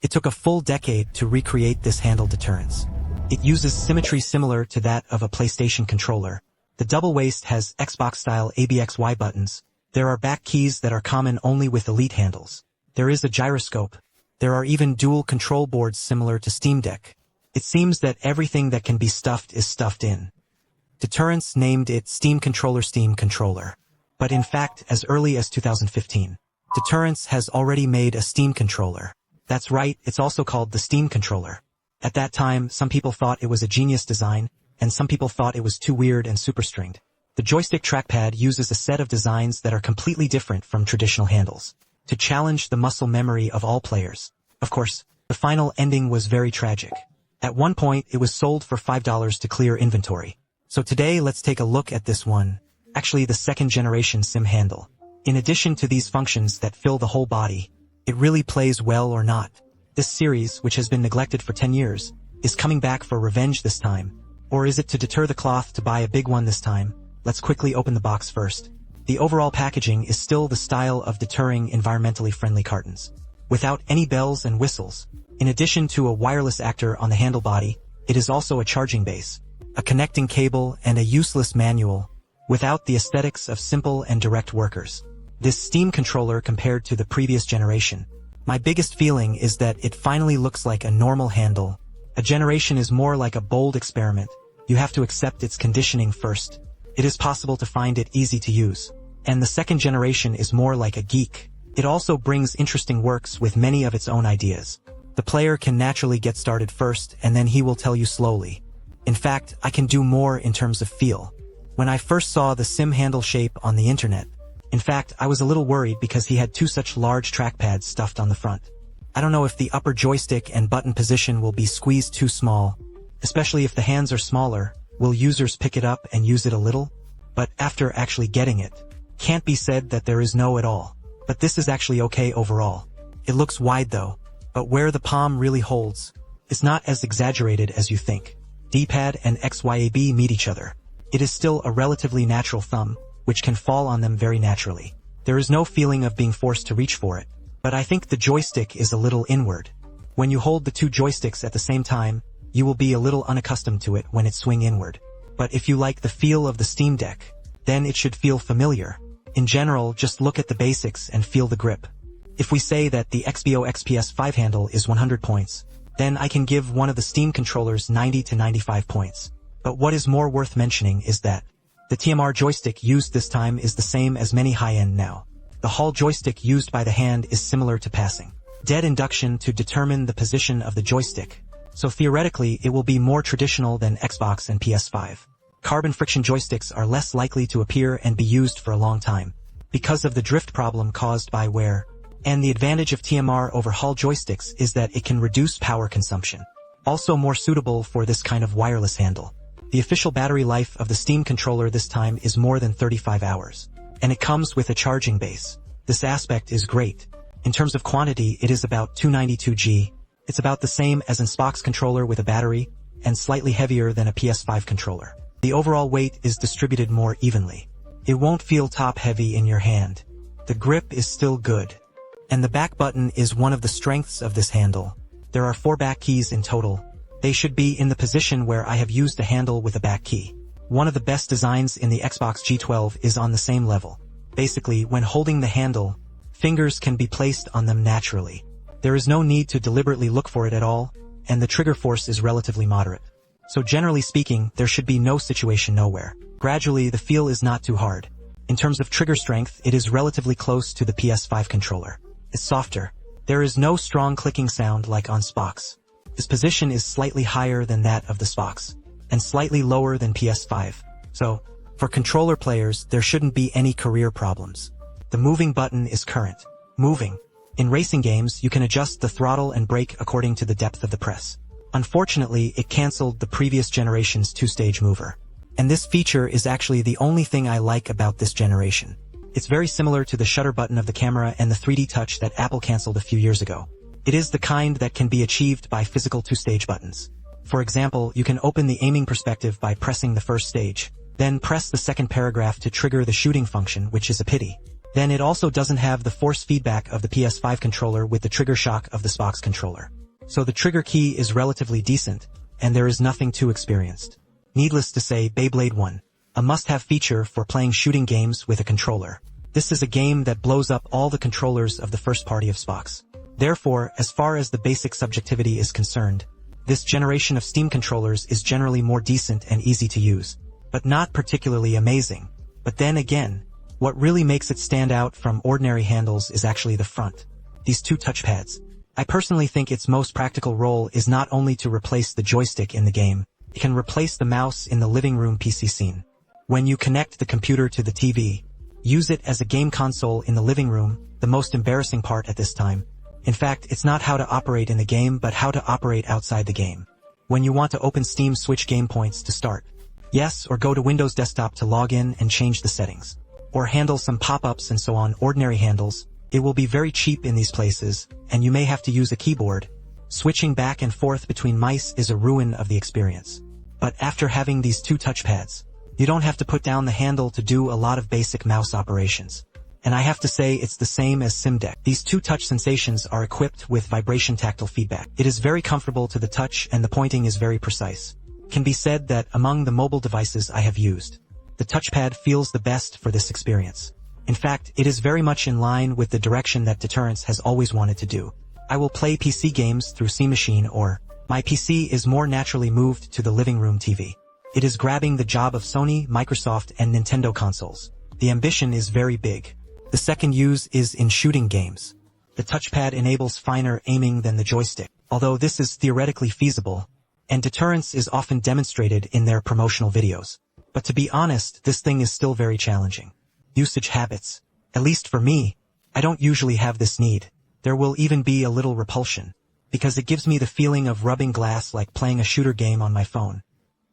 It took a full decade to recreate this handle deterrence. It uses symmetry similar to that of a PlayStation controller. The double waist has Xbox-style ABXY buttons. There are back keys that are common only with Elite handles. There is a gyroscope. There are even dual control boards similar to Steam Deck. It seems that everything that can be stuffed is stuffed in. Deterrence named it Steam Controller. But in fact, as early as 2015, Deterrence has already made a Steam controller. That's right, it's also called the Steam Controller. At that time, some people thought it was a genius design, and some people thought it was too weird and super-stringed. The joystick trackpad uses a set of designs that are completely different from traditional handles, to challenge the muscle memory of all players. Of course, the final ending was very tragic. At one point, it was sold for $5 to clear inventory. So today, let's take a look at this one, actually the second-generation SIM handle. In addition to these functions that fill the whole body, it really plays well or not. This series, which has been neglected for 10 years, is coming back for revenge this time. Or is it to deter the cloth to buy a big one this time? Let's quickly open the box first. The overall packaging is still the style of deterring environmentally friendly cartons, without any bells and whistles. In addition to a wireless actor on the handle body, it is also a charging base, a connecting cable, and a useless manual, without the aesthetics of simple and direct workers. This Steam controller compared to the previous generation, my biggest feeling is that it finally looks like a normal handle. A generation is more like a bold experiment. You have to accept its conditioning first. It is possible to find it easy to use. And the second generation is more like a geek. It also brings interesting works with many of its own ideas. The player can naturally get started first, and then he will tell you slowly. In fact, I can do more in terms of feel. When I first saw the SIM handle shape on the internet, in fact, I was a little worried because he had two such large trackpads stuffed on the front. I don't know if the upper joystick and button position will be squeezed too small, especially if the hands are smaller. Will users pick it up and use it a little? But after actually getting it, can't be said that there is no at all. But this is actually okay overall. It looks wide though, but where the palm really holds, is not as exaggerated as you think. D-pad and XYAB meet each other. It is still a relatively natural thumb, which can fall on them very naturally. There is no feeling of being forced to reach for it. But I think the joystick is a little inward. When you hold the two joysticks at the same time, you will be a little unaccustomed to it when it swing inward. But if you like the feel of the Steam Deck, then it should feel familiar. In general, just look at the basics and feel the grip. If we say that the XBO XPS5 handle is 100 points, then I can give one of the Steam controllers 90 to 95 points. But what is more worth mentioning is that the TMR joystick used this time is the same as many high-end now. The Hall joystick used by the hand is similar to passing dead induction to determine the position of the joystick. So theoretically, it will be more traditional than Xbox and PS5. Carbon friction joysticks are less likely to appear and be used for a long time, because of the drift problem caused by wear. And the advantage of TMR over Hall joysticks is that it can reduce power consumption. Also more suitable for this kind of wireless handle. The official battery life of the Steam controller this time is more than 35 hours. And it comes with a charging base. This aspect is great. In terms of quantity, it is about 292 G. It's about the same as an Xbox controller with a battery, and slightly heavier than a PS5 controller. The overall weight is distributed more evenly. It won't feel top-heavy in your hand. The grip is still good. And the back button is one of the strengths of this handle. There are 4 back keys in total. They should be in the position where I have used a handle with a back key. One of the best designs in the Xbox G12 is on the same level. Basically, when holding the handle, fingers can be placed on them naturally. There is no need to deliberately look for it at all, and the trigger force is relatively moderate. So generally speaking, there should be no situation nowhere. Gradually, the feel is not too hard. In terms of trigger strength, it is relatively close to the PS5 controller. It's softer. There is no strong clicking sound like on Xbox. Its position is slightly higher than that of the Xbox, and slightly lower than PS5. So, for controller players, there shouldn't be any career problems. The moving button is current. Moving. In racing games, you can adjust the throttle and brake according to the depth of the press. Unfortunately, it cancelled the previous generation's 2-stage mover. And this feature is actually the only thing I like about this generation. It's very similar to the shutter button of the camera and the 3D touch that Apple cancelled a few years ago. It is the kind that can be achieved by physical 2-stage buttons. For example, you can open the aiming perspective by pressing the first stage, then press the second paragraph to trigger the shooting function, which is a pity. Then it also doesn't have the force feedback of the PS5 controller with the trigger shock of the Xbox controller. So the trigger key is relatively decent, and there is nothing too experienced. Needless to say, Beyblade 1, a must-have feature for playing shooting games with a controller. This is a game that blows up all the controllers of the first party of Xbox. Therefore, as far as the basic subjectivity is concerned, this generation of Steam controllers is generally more decent and easy to use, but not particularly amazing. But then again, what really makes it stand out from ordinary handles is actually the front. These two touchpads. I personally think its most practical role is not only to replace the joystick in the game, it can replace the mouse in the living room PC scene. When you connect the computer to the TV, use it as a game console in the living room, the most embarrassing part at this time. In fact, it's not how to operate in the game but how to operate outside the game. When you want to open Steam, switch game points to start. Yes, or go to Windows Desktop to log in and change the settings. Or handle some pop-ups and so on. Ordinary handles, it will be very cheap in these places, and you may have to use a keyboard. Switching back and forth between mice is a ruin of the experience. But after having these two touchpads, you don't have to put down the handle to do a lot of basic mouse operations. And I have to say it's the same as Sim Deck. These two touch sensations are equipped with vibration tactile feedback. It is very comfortable to the touch and the pointing is very precise. It can be said that among the mobile devices I have used, the touchpad feels the best for this experience. In fact, it is very much in line with the direction that Deterrence has always wanted to do. I will play PC games through Steam Machine, or my PC is more naturally moved to the living room TV. It is grabbing the job of Sony, Microsoft, and Nintendo consoles. The ambition is very big. The second use is in shooting games. The touchpad enables finer aiming than the joystick, although this is theoretically feasible, and Deterrence is often demonstrated in their promotional videos. But to be honest, this thing is still very challenging. Usage habits. At least for me, I don't usually have this need. There will even be a little repulsion, because it gives me the feeling of rubbing glass like playing a shooter game on my phone.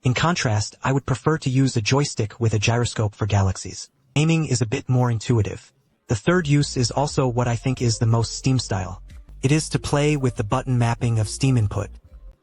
In contrast, I would prefer to use a joystick with a gyroscope for galaxies. Aiming is a bit more intuitive. The third use is also what I think is the most Steam style. It is to play with the button mapping of Steam input.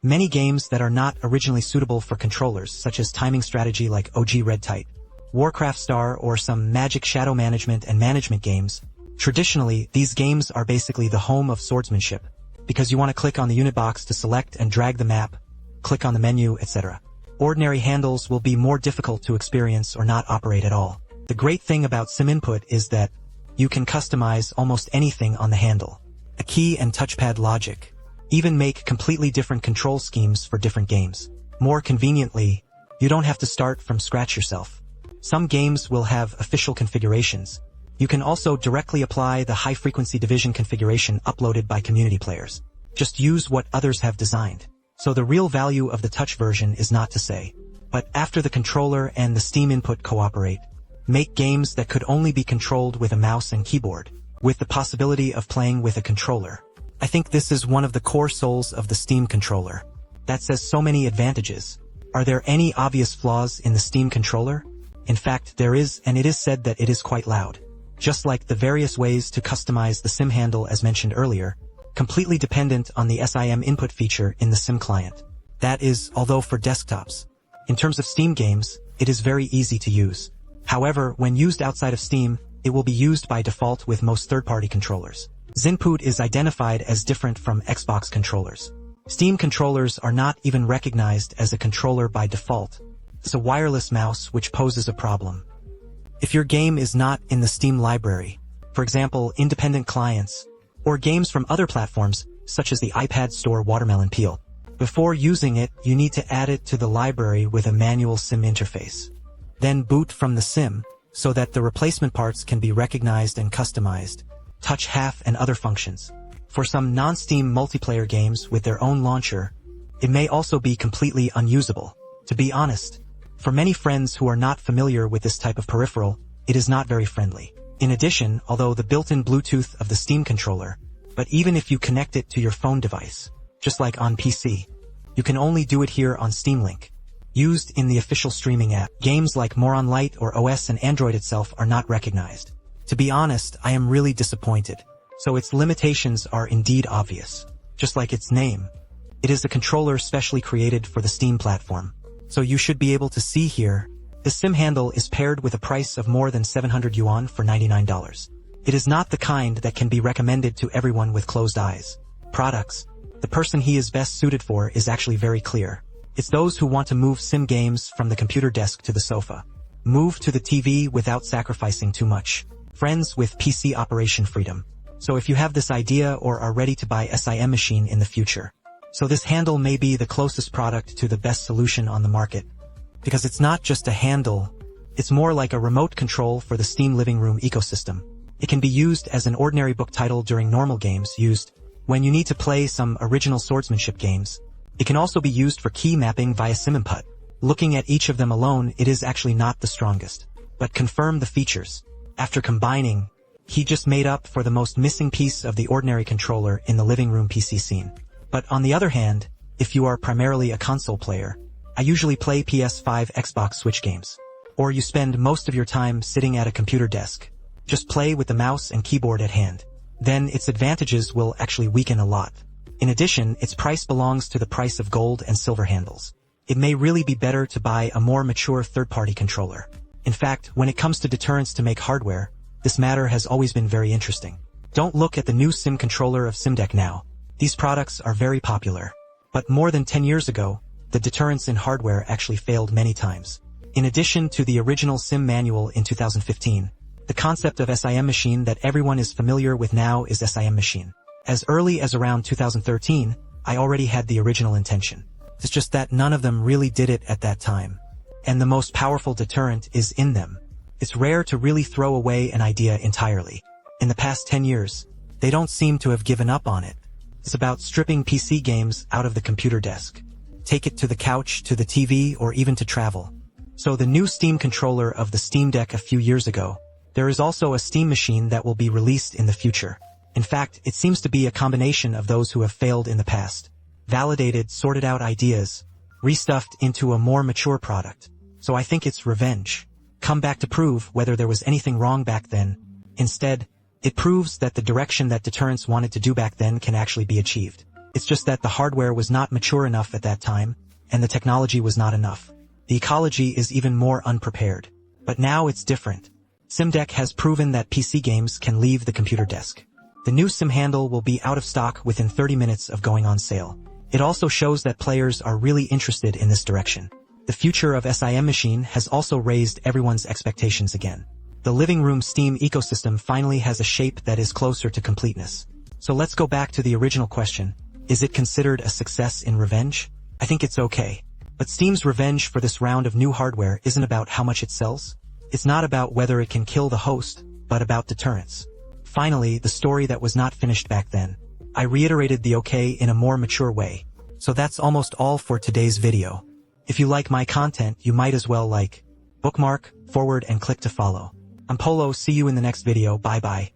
Many games that are not originally suitable for controllers, such as timing strategy like OG Red Tight, Warcraft Star, or some Magic Shadow Management and management games. Traditionally, these games are basically the home of swordsmanship, because you want to click on the unit box to select and drag the map, click on the menu, etc. Ordinary handles will be more difficult to experience or not operate at all. The great thing about Sim Input is that you can customize almost anything on the handle. A key and touchpad logic. Even make completely different control schemes for different games. More conveniently, you don't have to start from scratch yourself. Some games will have official configurations. You can also directly apply the high-frequency division configuration uploaded by community players. Just use what others have designed. So the real value of the touch version is not to say. But after the controller and the Steam input cooperate, make games that could only be controlled with a mouse and keyboard, with the possibility of playing with a controller. I think this is one of the core souls of the Steam controller. That says so many advantages. Are there any obvious flaws in the Steam controller? In fact, there is, and it is said that it is quite loud. Just like the various ways to customize the Sim handle as mentioned earlier, completely dependent on the SIM input feature in the Sim client. That is, although for desktops. In terms of Steam games, it is very easy to use. However, when used outside of Steam, it will be used by default with most third-party controllers. Xinput is identified as different from Xbox controllers. Steam controllers are not even recognized as a controller by default. It's a wireless mouse which poses a problem. If your game is not in the Steam library, for example, independent clients, or games from other platforms, such as the iPad Store Watermelon Peel, before using it, you need to add it to the library with a manual Sim interface. Then boot from the Sim, so that the replacement parts can be recognized and customized, touch half and other functions. For some non-Steam multiplayer games with their own launcher, it may also be completely unusable. To be honest, for many friends who are not familiar with this type of peripheral, it is not very friendly. In addition, although the built-in Bluetooth of the Steam controller, but even if you connect it to your phone device, just like on PC, you can only do it here on Steam Link. Used in the official streaming app, games like Moron Light or OS and Android itself are not recognized. To be honest, I am really disappointed. So its limitations are indeed obvious. Just like its name. It is a controller specially created for the Steam platform. So you should be able to see here, the Sim handle is paired with a price of more than 700 yuan for $99. It is not the kind that can be recommended to everyone with closed eyes. Products. The person he is best suited for is actually very clear. It's those who want to move sim games from the computer desk to the sofa. Move to the TV without sacrificing too much. Friends with PC operation freedom. So if you have this idea or are ready to buy SIM machine in the future. So this handle may be the closest product to the best solution on the market. Because it's not just a handle, it's more like a remote control for the Steam living room ecosystem. It can be used as an ordinary book title during normal games used when you need to play some original swordsmanship games. It can also be used for key mapping via sim input. Looking at each of them alone, it is actually not the strongest. But confirm the features. After combining, he just made up for the most missing piece of the ordinary controller in the living room PC scene. But on the other hand, if you are primarily a console player, I usually play PS5 Xbox Switch games. Or you spend most of your time sitting at a computer desk. Just play with the mouse and keyboard at hand. Then its advantages will actually weaken a lot. In addition, its price belongs to the price of gold and silver handles. It may really be better to buy a more mature third-party controller. In fact, when it comes to deterrence to make hardware, this matter has always been very interesting. Don't look at the new SIM controller of SimDeck now. These products are very popular. But more than 10 years ago, the deterrence in hardware actually failed many times. In addition to the original SIM manual in 2015, the concept of SIM machine that everyone is familiar with now is SIM machine. As early as around 2013, I already had the original intention. It's just that none of them really did it at that time. And the most powerful deterrent is in them. It's rare to really throw away an idea entirely. In the past 10 years, they don't seem to have given up on it. It's about stripping PC games out of the computer desk. Take it to the couch, to the TV, or even to travel. So the new Steam controller of the Steam Deck a few years ago, there is also a Steam machine that will be released in the future. In fact, it seems to be a combination of those who have failed in the past. Validated, sorted out ideas, restuffed into a more mature product. So I think it's revenge. Come back to prove whether there was anything wrong back then. Instead, it proves that the direction that deterrence wanted to do back then can actually be achieved. It's just that the hardware was not mature enough at that time, and the technology was not enough. The ecology is even more unprepared. But now it's different. SimDeck has proven that PC games can leave the computer desk. The new Sim handle will be out of stock within 30 minutes of going on sale. It also shows that players are really interested in this direction. The future of SIM machine has also raised everyone's expectations again. The living room Steam ecosystem finally has a shape that is closer to completeness. So let's go back to the original question. Is it considered a success in revenge? I think it's okay. But Steam's revenge for this round of new hardware isn't about how much it sells. It's not about whether it can kill the host, but about deterrence. Finally, the story that was not finished back then. I reiterated the okay in a more mature way. So that's almost all for today's video. If you like my content, you might as well like, bookmark, forward and click to follow. I'm Polo, see you in the next video, bye bye.